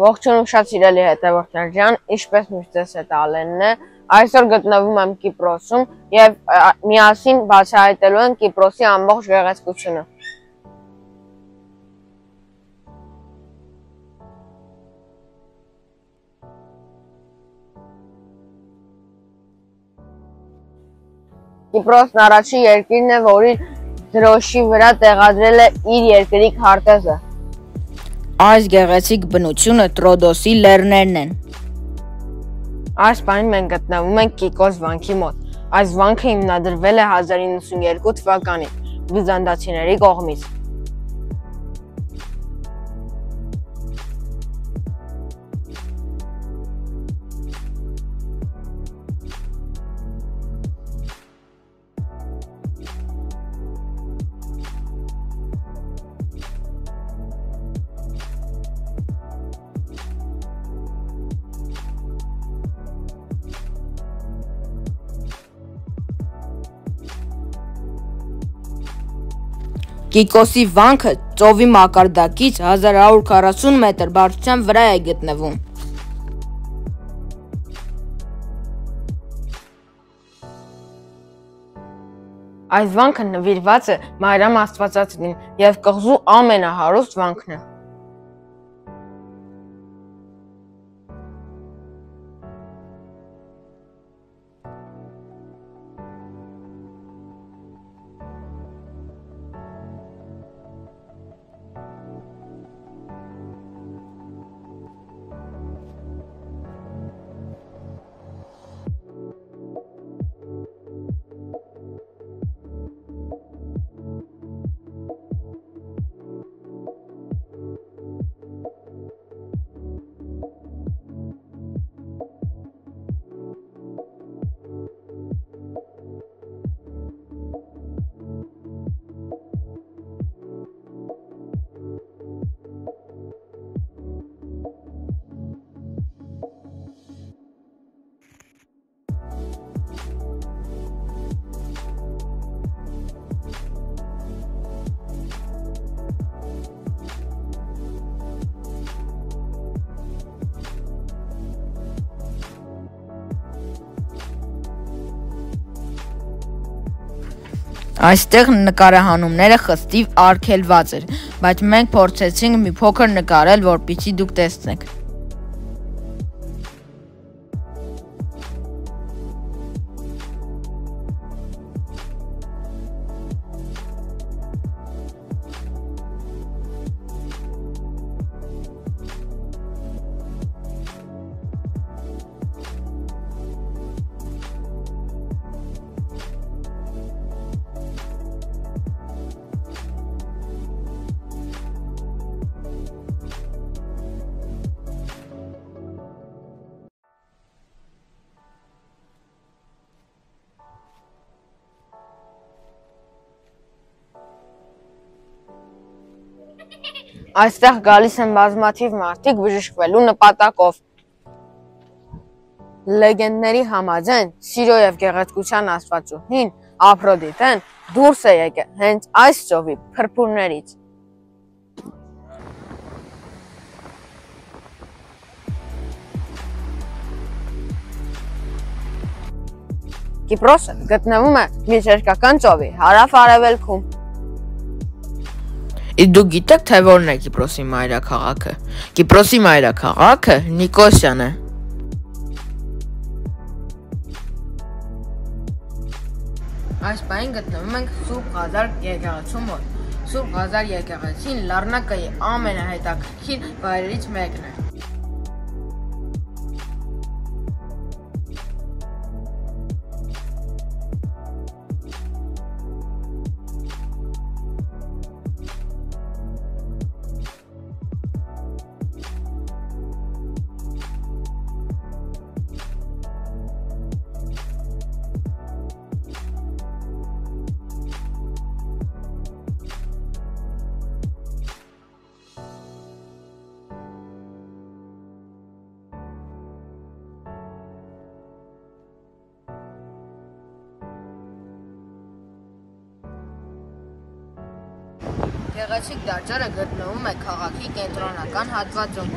Ողջունում շատ սիրելի հետևորդներ ջան, ինչպես միշտ ձեզ հետ Ալենն է, այսօր գտնվում եմ Կիպրոսում և միասին բացահայտելու ենք Կիպրոսի ամբողջ գեղեցկությունը։ Կիպրոսն առաջին երկիրն է, որի դրոշի վրա տեղադրել է իր երկրի քարտեզը։ Այս գեղեցիկ բնությունը Տրոդոսի լեռներն են։ Այս պահին մենք գտնվում ենք Կիկոս վանքի մոտ։ Այս վանքը հիմնադրվել է 1092 թվականին բյուզանդացիների կողմից։ Կիկոսի վանքը ծովի մակարդակից 1140 մետր բարձրության վրա է գտնվում։ Այս վանքը նվիրված է Մարիամ Աստվածածնին և կղզու ամենահարուստ վանքն է։ Այստեղ նկարահանումները խստիվ արգելված էր, բայց մենք փորձեցինք մի փոքր նկարել, որպեսզի դուք տեսնեք։ Այստեղ գալիս են բազմաթիվ մարդիկ բժշկվելու նպատակով։ Լեգենդների համաձայն սիրո և գեղեցկության աստվածուհին Ափրոդիտեն դուրս է եկել հենց այս ծովի փրփուրներից։ Կիպրոսը գտնվում է Միջերկրական ծովի հարավ-արևելքում։ Դուք գիտեք, թե որն է Կիպրոսի մայրաքաղաքը։ Կիպրոսի մայրաքաղաքը Նիկոսիան է։ Այս պահին գտնվում ենք Սուրբ Ղազար եկեղեցու մոտ։ Սուրբ Ղազար եկեղեցին Լառնակայի ամենահետաքրքիր վայրերից մեկն է։ Գեղեցիկ դարչարը գտնվում է քաղաքի կենտրոնական հատվածում։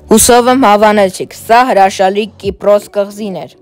Հուսով եմ հավանեցիք, սա հրաշալի Կիպրոս կղզին էր։